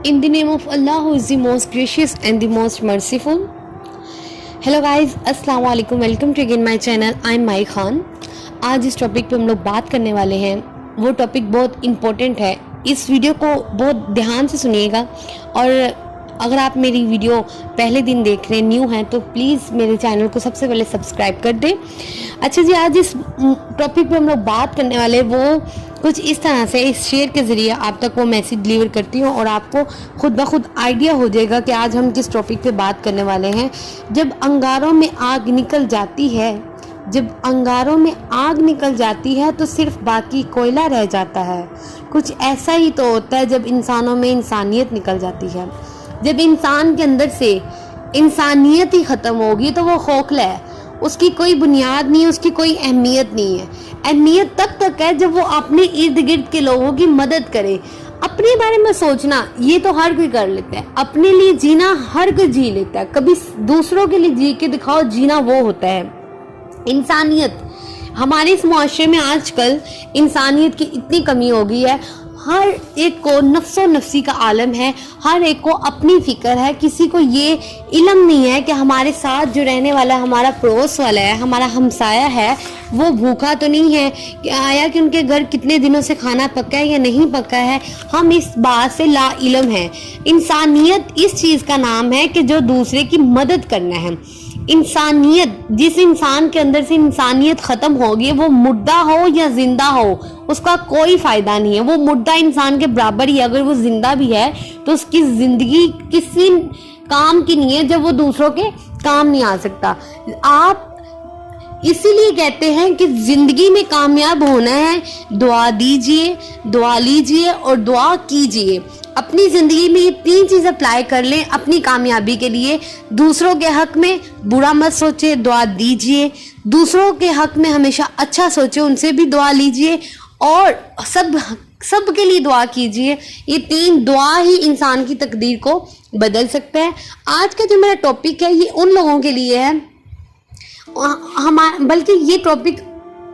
In the name of Allah who is the most gracious and the most merciful. Hello guys, अस्सलाम वालेकुम, welcome to again my channel. I am Mai Khan. आज इस topic पे हम लोग बात करने वाले हैं, वो टॉपिक बहुत इम्पोर्टेंट है। इस वीडियो को बहुत ध्यान से सुनिएगा और अगर आप मेरी वीडियो पहले दिन देख रहे हैं, न्यू हैं, तो प्लीज़ मेरे चैनल को सबसे पहले सब्सक्राइब कर दें। अच्छा जी, आज इस टॉपिक पे हम लोग बात करने वाले वो कुछ इस तरह से इस शेयर के ज़रिए आप तक वो मैसेज डिलीवर करती हूँ और आपको खुद ब खुद आइडिया हो जाएगा कि आज हम किस टॉपिक पे बात करने वाले हैं। जब अंगारों में आग निकल जाती है, जब अंगारों में आग निकल जाती है तो सिर्फ बाकी कोयला रह जाता है। कुछ ऐसा ही तो होता है जब इंसानों में इंसानियत निकल जाती है। जब इंसान के अंदर से इंसानियत ही ख़त्म होगी तो वो खोखला है, उसकी कोई बुनियाद नहीं है, उसकी कोई अहमियत नहीं है। अहमियत तब तक है जब वो अपने इर्द गिर्द के लोगों की मदद करे। अपने बारे में सोचना ये तो हर कोई कर लेता है, अपने लिए जीना हर कोई जी लेता है, कभी दूसरों के लिए जी के दिखाओ, जीना वो होता है। इंसानियत हमारे इस मुआशरे में आजकल इंसानियत की इतनी कमी हो गई है। हर एक को नफ्सो नफ्सी का आलम है, हर एक को अपनी फिक्र है। किसी को ये इल्म नहीं है कि हमारे साथ जो रहने वाला हमारा पड़ोस वाला है, हमारा हमसाया है, वो भूखा तो नहीं है, कि आया कि उनके घर कितने दिनों से खाना पका है या नहीं पका है। हम इस बात से ला इल्म है। इंसानियत इस चीज़ का नाम है कि जो दूसरे की मदद करना है। इंसानियत, जिस इंसान के अंदर से इंसानियत ख़त्म होगी, वो मुर्दा हो या जिंदा हो, उसका कोई फ़ायदा नहीं है। वो मुर्दा इंसान के बराबर ही, अगर वो जिंदा भी है तो उसकी ज़िंदगी किसी काम की नहीं है जब वो दूसरों के काम नहीं आ सकता। आप इसीलिए कहते हैं कि ज़िंदगी में कामयाब होना है, दुआ दीजिए, दुआ लीजिए और दुआ कीजिए। अपनी ज़िंदगी में ये तीन चीज़ अप्लाई कर लें अपनी कामयाबी के लिए। दूसरों के हक़ में बुरा मत सोचे, दुआ दीजिए। दूसरों के हक़ में हमेशा अच्छा सोचे, उनसे भी दुआ लीजिए और सब के लिए दुआ कीजिए। ये तीन दुआ ही इंसान की तकदीर को बदल सकता है। आज का जो मेरा टॉपिक है ये उन लोगों के लिए है, बल्कि ये टॉपिक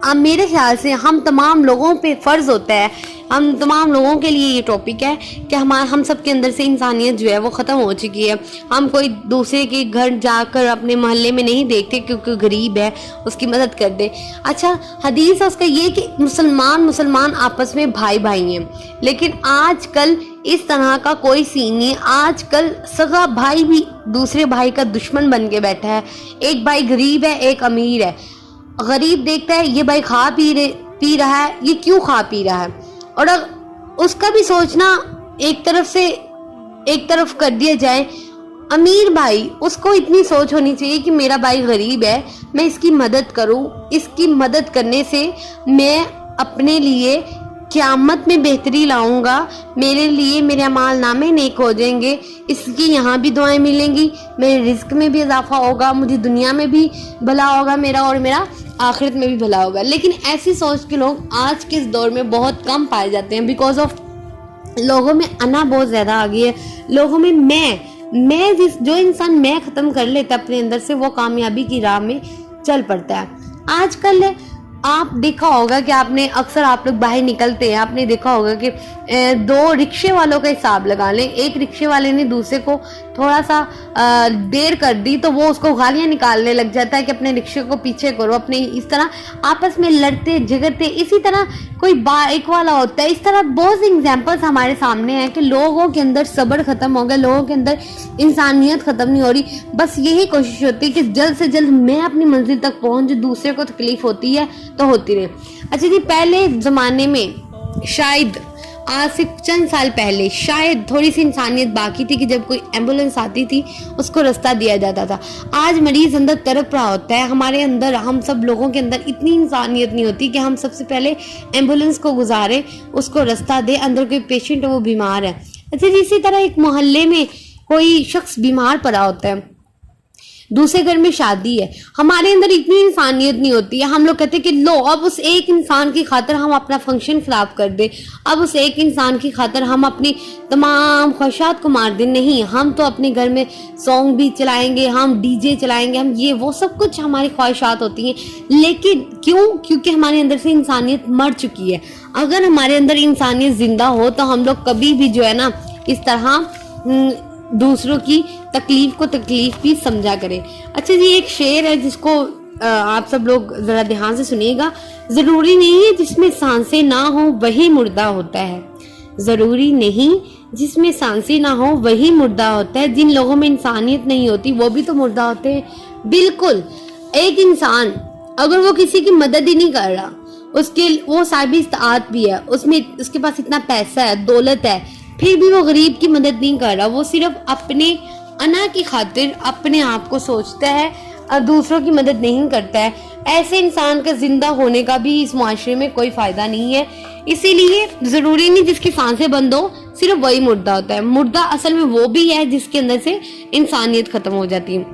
मेरे ख्याल से हम तमाम लोगों पे फ़र्ज़ होता है, हम तमाम लोगों के लिए ये टॉपिक है कि हम सब के अंदर से इंसानियत जो है वो ख़त्म हो चुकी है। हम कोई दूसरे के घर जाकर अपने मोहल्ले में नहीं देखते क्योंकि गरीब है उसकी मदद कर दे। अच्छा, हदीस है उसका ये कि मुसलमान आपस में भाई भाई हैं, लेकिन आजकल इस तरह का कोई सीन नहीं है। आजकल सगा भाई भी दूसरे भाई का दुश्मन बन के बैठा है। एक भाई गरीब है, एक अमीर है। गरीब देखता है ये भाई खा पी रहा है, ये क्यों खा पी रहा है, और उसका भी सोचना एक तरफ कर दिया जाए। अमीर भाई, उसको इतनी सोच होनी चाहिए कि मेरा भाई गरीब है, मैं इसकी मदद करूं। इसकी मदद करने से मैं अपने लिए क़यामत में बेहतरी लाऊंगा, मेरे लिए मेरे अमाल नामे नेक हो जाएंगे, इसकी यहाँ भी दुआएं मिलेंगी, मेरे रिस्क में भी इजाफा होगा, मुझे दुनिया में भी भला होगा मेरा और मेरा आखिरत में भी भला होगा। लेकिन ऐसी सोच के लोग आज के इस दौर में बहुत कम पाए जाते हैं। बिकॉज ऑफ लोगों में अना बहुत ज़्यादा आ गई है। लोगों में जो इंसान मैं ख़त्म कर लेता है अपने अंदर से, वो कामयाबी की राह में चल पड़ता है। आजकल आप देखा होगा कि अक्सर आप लोग बाहर निकलते हैं, आपने देखा होगा कि दो रिक्शे वालों का हिसाब लगा लें। एक रिक्शे वाले ने दूसरे को थोड़ा सा देर कर दी तो वो उसको गालियां निकालने लग जाता है कि अपने रिक्शे को पीछे करो। अपने इस तरह आपस में लड़ते झगड़ते, इसी तरह कोई बाइक वाला होता है। इस तरह बहुत सी एग्जाम्पल्स हमारे सामने हैं कि लोगों के अंदर सब्र ख़त्म हो गया, लोगों के अंदर इंसानियत ख़त्म नहीं हो रही। बस यही कोशिश होती है कि जल्द से जल्द मैं अपनी मंजिल तक पहुँच, दूसरे को तकलीफ होती है तो होती रहे। अच्छा जी, पहले ज़माने में शायद आज से चंद साल पहले शायद थोड़ी सी इंसानियत बाकी थी कि जब कोई एम्बुलेंस आती थी उसको रास्ता दिया जाता था। आज मरीज़ अंदर तड़प रहा होता है, हमारे अंदर, हम सब लोगों के अंदर इतनी इंसानियत नहीं होती कि हम सबसे पहले एम्बुलेंस को गुजारें, उसको रास्ता दें। अंदर कोई पेशेंट है, वो बीमार है। अच्छा, इसी तरह एक मोहल्ले में कोई शख्स बीमार पड़ा होता है, दूसरे घर में शादी है, हमारे अंदर इतनी इंसानियत नहीं होती है। हम लोग कहते हैं कि लो अब उस एक इंसान की खातिर हम अपना फंक्शन खराब कर दे, अब उस एक इंसान की खातिर हम अपनी तमाम ख्वाहिशात को मार दें। नहीं, हम तो अपने घर में सॉन्ग भी चलाएंगे, हम डीजे चलाएंगे, हम ये वो सब कुछ हमारी ख्वाहिशात होती हैं। लेकिन क्यों? क्योंकि हमारे अंदर से इंसानियत मर चुकी है। अगर हमारे अंदर इंसानियत जिंदा हो तो हम लोग कभी भी जो है ना इस तरह दूसरों की तकलीफ को तकलीफ भी समझा करे। अच्छा जी, एक शेर है जिसको आप सब लोग जरा ध्यान से सुनिएगा। जरूरी नहीं है जिसमें सांसें ना हो वही मुर्दा होता है, जरूरी नहीं जिसमें सांसें ना हो वही मुर्दा होता है। जिन लोगों में इंसानियत नहीं होती वो भी तो मुर्दा होते हैं। बिल्कुल, एक इंसान अगर वो किसी की मदद ही नहीं कर रहा, उसके वो साहिब इस्तात भी है, उसमें उसके पास इतना पैसा है, दौलत है, फिर भी वो गरीब की मदद नहीं कर रहा, वो सिर्फ अपने अना की खातिर अपने आप को सोचता है और दूसरों की मदद नहीं करता है, ऐसे इंसान का जिंदा होने का भी इस मुआशरे में कोई फायदा नहीं है। इसीलिए जरूरी नहीं जिसकी सांसें बंद हो सिर्फ वही मुर्दा होता है। मुर्दा असल में वो भी है जिसके अंदर से इंसानियत खत्म हो जाती है।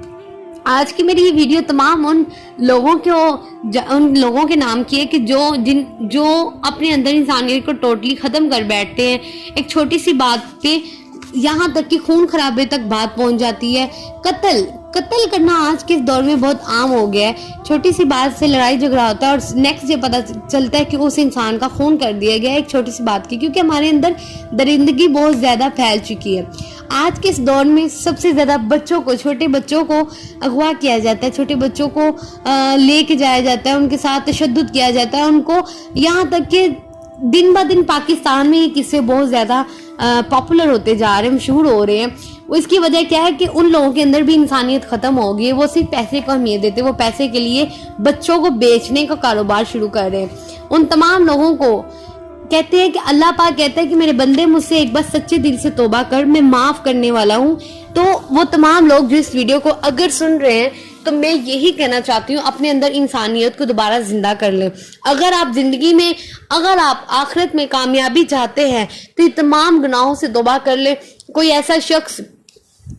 आज की मेरी ये वीडियो तमाम उन लोगों के नाम की है कि जो अपने अंदर इंसानियत को टोटली खत्म कर बैठते हैं। एक छोटी सी बात पे यहाँ तक कि खून खराबे तक बात पहुंच जाती है। कत्ल करना आज के दौर में बहुत आम हो गया है। छोटी सी बात से लड़ाई झगड़ा होता है और नेक्स्ट डे पता चलता है कि उस इंसान का खून कर दिया गया है एक छोटी सी बात की, क्योंकि हमारे अंदर दरिंदगी बहुत ज्यादा फैल चुकी है। आज के इस दौर में सबसे ज्यादा बच्चों को, छोटे बच्चों को अगवा किया जाता है, छोटे बच्चों को लेके जाया जाता है, उनके साथ तशद्दुद किया जाता है, उनको यहाँ तक कि दिन ब दिन पाकिस्तान में ये किस्से बहुत ज्यादा पॉपुलर होते जा रहे हैं, मशहूर हो रहे हैं। वो इसकी वजह क्या है कि उन लोगों के अंदर भी इंसानियत खत्म हो गई है। वो सिर्फ पैसे को अहमियत देते, वो पैसे के लिए बच्चों को बेचने का कारोबार शुरू कर रहे हैं। उन तमाम लोगों को कहते हैं कि अल्लाह पाक कहता है कि मेरे बंदे मुझसे एक बार सच्चे दिल से तौबा कर, मैं माफ करने वाला हूँ। तो वो तमाम लोग जो इस वीडियो को अगर सुन रहे हैं तो मैं यही कहना चाहती हूँ, अपने अंदर इंसानियत को दोबारा जिंदा कर लें। अगर आप जिंदगी में, अगर आप आखिरत में कामयाबी चाहते हैं तो ये तमाम गुनाहों से तौबा कर ले। कोई ऐसा शख्स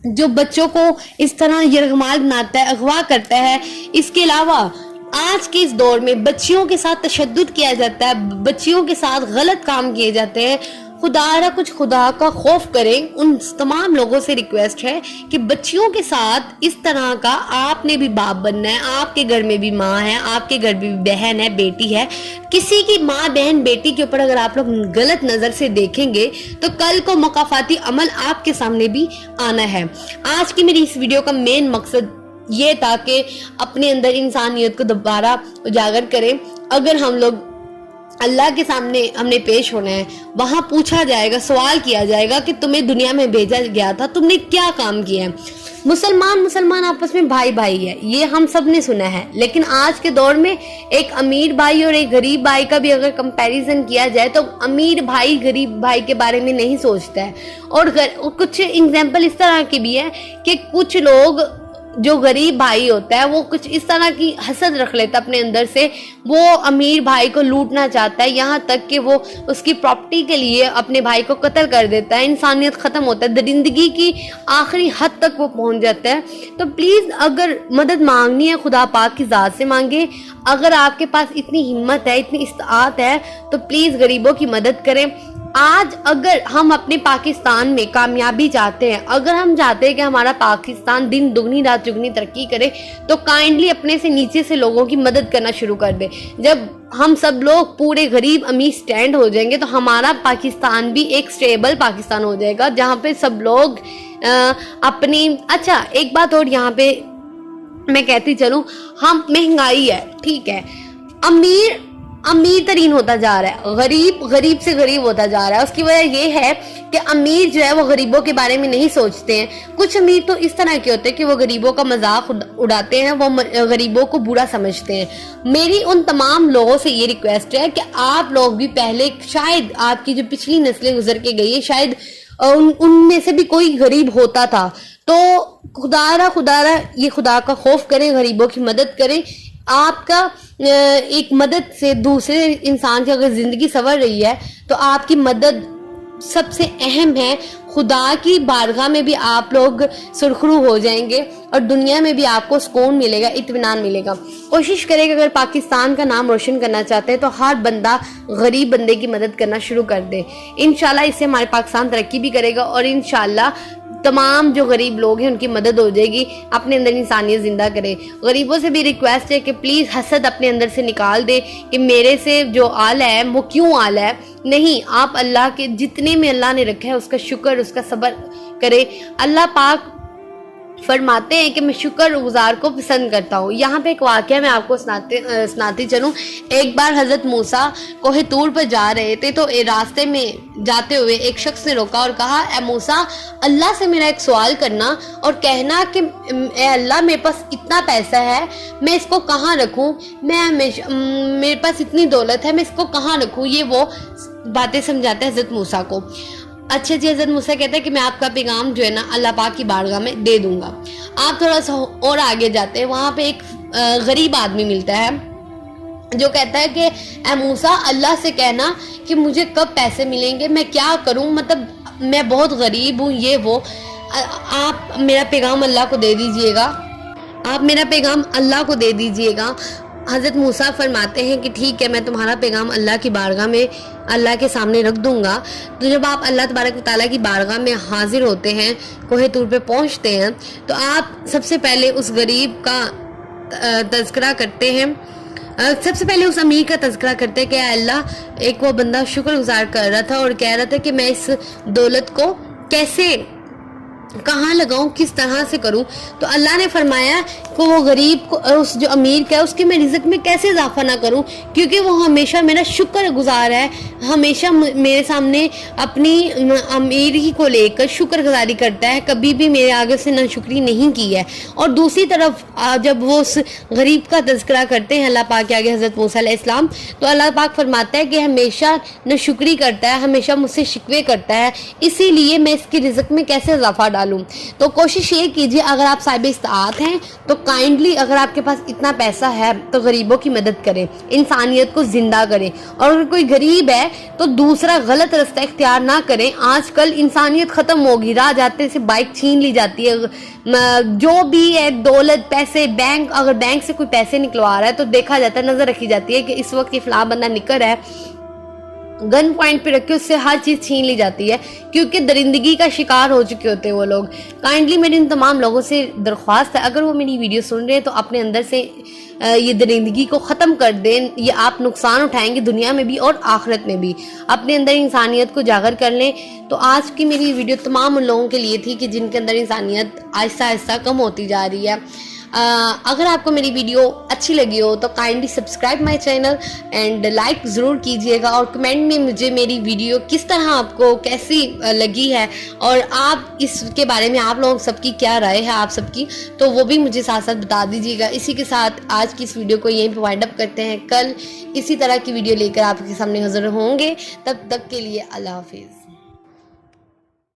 जो बच्चों को इस तरह यरगमाल बनाता है, अगवा करता है, इसके अलावा आज के इस दौर में बच्चियों के साथ तशद्दुद किया जाता है, बच्चियों के साथ गलत काम किए जाते हैं, खुदा का खौफ करें। उन तमाम लोगों से रिक्वेस्ट है कि बच्चियों के साथ इस तरह का आपने भी बाप बनना है। आपके घर में भी माँ है, आपके घर में भी बहन है, बेटी है। किसी की माँ बहन बेटी के ऊपर अगर आप लोग गलत नजर से देखेंगे तो कल को मकाफाती अमल आपके सामने भी आना है। आज की मेरी इस वीडियो का मेन मकसद ये था कि अपने अंदर इंसानियत को दोबारा उजागर करें। अगर हम लोग अल्लाह के सामने हमने पेश होना है, वहां पूछा जाएगा, सवाल किया जाएगा कि तुम्हें दुनिया में भेजा गया था, तुमने क्या काम किया है। मुसलमान आपस में भाई भाई है, ये हम सब ने सुना है, लेकिन आज के दौर में एक अमीर भाई और एक गरीब भाई का भी अगर कंपैरिजन किया जाए तो अमीर भाई गरीब भाई के बारे में नहीं सोचता है। और कुछ एग्जाम्पल इस तरह के भी है कि कुछ लोग जो गरीब भाई होता है वो कुछ इस तरह की हसद रख लेता है अपने अंदर से, वो अमीर भाई को लूटना चाहता है, यहाँ तक कि वो उसकी प्रॉपर्टी के लिए अपने भाई को कत्ल कर देता है। इंसानियत खत्म होता है, दरिंदगी की आखिरी हद तक वो पहुंच जाता है। तो प्लीज अगर मदद मांगनी है खुदा पाक की जात से मांगे। अगर आपके पास इतनी हिम्मत है, इतनी इस्तात है तो प्लीज गरीबों की मदद करें। आज अगर हम अपने पाकिस्तान में कामयाबी चाहते हैं, अगर हम चाहते हैं कि हमारा पाकिस्तान दिन दुगनी रात चुगनी तरक्की करे, तो काइंडली अपने से नीचे से लोगों की मदद करना शुरू कर दे। जब हम सब लोग पूरे गरीब अमीर स्टैंड हो जाएंगे तो हमारा पाकिस्तान भी एक स्टेबल पाकिस्तान हो जाएगा, जहाँ पे सब लोग अपनी। अच्छा, एक बात और यहाँ पे मैं कहती चलूं, हम महंगाई है, ठीक है, अमीर तरीन होता जा रहा है, गरीब से गरीब होता जा रहा है। उसकी वजह यह है कि अमीर जो है वो गरीबों के बारे में नहीं सोचते हैं। कुछ अमीर तो इस तरह के होते हैं कि वो गरीबों का मजाक उड़ाते हैं, वो गरीबों को बुरा समझते हैं। मेरी उन तमाम लोगों से ये रिक्वेस्ट है कि आप लोग भी पहले, शायद आपकी जो पिछली नस्लें गुजर के गई है, शायद उनमें से भी कोई गरीब होता था, तो खुदारा ये खुदा का खौफ करें, गरीबों की मदद करें। आपका एक मदद से दूसरे इंसान की अगर जिंदगी संवर रही है तो आपकी मदद सबसे अहम है। खुदा की बारगाह में भी आप लोग सुरखरू हो जाएंगे और दुनिया में भी आपको सुकून मिलेगा, इत्मीनान मिलेगा। कोशिश करें कि अगर पाकिस्तान का नाम रोशन करना चाहते हैं तो हर बंदा गरीब बंदे की मदद करना शुरू कर दे। इंशाल्लाह इससे हमारे पाकिस्तान तरक्की भी करेगा और इंशाल्लाह तमाम जो गरीब लोग हैं उनकी मदद हो जाएगी। अपने अंदर इंसानियत जिंदा करें। गरीबों से भी रिक्वेस्ट है कि प्लीज़ हसद अपने अंदर से निकाल दे कि मेरे से जो आला है वो क्यों आला है, नहीं, आप अल्लाह के जितने में अल्लाह ने रखा है उसका शुक्र, उसका सब्र करें। अल्लाह पाक फरमाते हैं कि मैं शुक्रगुजार को पसंद करता हूँ। यहाँ पे एक वाक़या मैं आपको सुनाती चलूँ। एक बार हज़रत मूसा कोहे तूर पर जा रहे थे, तो रास्ते में जाते हुए एक शख्स ने रोका और कहा, ए मूसा, अल्लाह से मेरा एक सवाल करना और कहना कि ए अल्लाह, मेरे पास इतना पैसा है, मैं इसको कहाँ रखूँ, मैं हमेशा मेरे पास इतनी दौलत है, मैं इसको कहाँ रखूँ। ये वो बातें समझाते हैं हज़रत मूसा को। अच्छा जी, हज़रत मूसा कहते हैं कि मैं आपका पैगाम जो है ना अल्लाह पाक की बारगाह में दे दूंगा। आप थोड़ा सा और आगे जाते हैं, वहाँ पे एक गरीब आदमी मिलता है जो कहता है कि ए मूसा, अल्लाह से कहना कि मुझे कब पैसे मिलेंगे, मैं क्या करूँ, मतलब मैं बहुत गरीब हूँ, ये वो। आप मेरा पैगाम अल्लाह को दे दीजिएगा, आप मेरा पैगाम अल्लाह को दे दीजिएगा। हज़रत मूसा फरमाते हैं कि ठीक है, मैं तुम्हारा पैगाम अल्लाह की बारगाह में अल्लाह के सामने रख दूंगा। तो जब आप अल्लाह तबारक व तआला की बारगाह में हाजिर होते हैं, कोहे तूर पे पहुंचते हैं, तो आप सबसे पहले उस गरीब का तज़किरा करते हैं, सबसे पहले उस अमीर का तज़किरा करते हैं कि अल्लाह, एक वो बंदा शुक्रगुजार कर रहा था और कह रहा था कि मैं इस दौलत को कैसे, कहाँ लगाऊं, किस तरह से करूं। तो अल्लाह ने फरमाया कि वो गरीब को, उस जो अमीर का है, उसके मैं रिज़्क़ में कैसे इजाफा ना करूं, क्योंकि वो हमेशा मेरा शुक्र गुजार है, हमेशा मेरे सामने अपनी अमीरी को लेकर शुक्रगुजारी करता है, कभी भी मेरे आगे से नाशुक्री नहीं की है। और दूसरी तरफ जब वो उस गरीब का तज़किरा करते हैं अल्लाह पाक के आगे हज़रत मूसा अलैहिस्सलाम, तो अल्लाह पाक फरमाता है कि हमेशा नाशुक्री करता है, हमेशा मुझसे शिकवे करता है, इसीलिए मैं इसकी रिज़्क़ में कैसे इजाफा डालूं। तो कोशिश ये कीजिए, अगर आप साहिब इस्तात हैं तो काइंडली, अगर आपके पास इतना पैसा है तो गरीबों की मदद करें, इंसानियत को जिंदा करें। और अगर कोई गरीब है तो दूसरा गलत रास्ता इख्तियार ना करें। आजकल इंसानियत ख़त्म होगी, राह जाते से बाइक छीन ली जाती है, जो भी है दौलत, पैसे, बैंक, अगर बैंक से कोई पैसे निकलवा रहा है तो देखा जाता है, नज़र रखी जाती है कि इस वक्त ये फलां बंदा निकल रहा है, गन पॉइंट पे रख के उससे हर चीज़ छीन ली जाती है, क्योंकि दरिंदगी का शिकार हो चुके होते हैं वो लोग। काइंडली मेरी इन तमाम लोगों से दरख्वास्त है, अगर वो मेरी वीडियो सुन रहे हैं तो अपने अंदर से ये दरिंदगी को ख़त्म कर दें। ये आप नुकसान उठाएंगे दुनिया में भी और आखिरत में भी। अपने अंदर इंसानियत को जागर कर लें। तो आज की मेरी वीडियो तमाम उन लोगों के लिए थी कि जिनके अंदर इंसानियत आहिस्ता आहिस्ता कम होती जा रही है। अगर आपको मेरी वीडियो अच्छी लगी हो तो kindly subscribe my channel and like ज़रूर कीजिएगा, और कमेंट में मुझे मेरी वीडियो किस तरह आपको कैसी लगी है और आप इसके बारे में आप लोगों सबकी क्या राय है आप सबकी, तो वो भी मुझे साथ साथ बता दीजिएगा। इसी के साथ आज की इस वीडियो को यहीं पे वाइंड अप करते हैं। कल इसी तरह की वीडियो लेकर आपके सामने हाजिर होंगे, तब तक के लिए अल्लाह हाफिज़।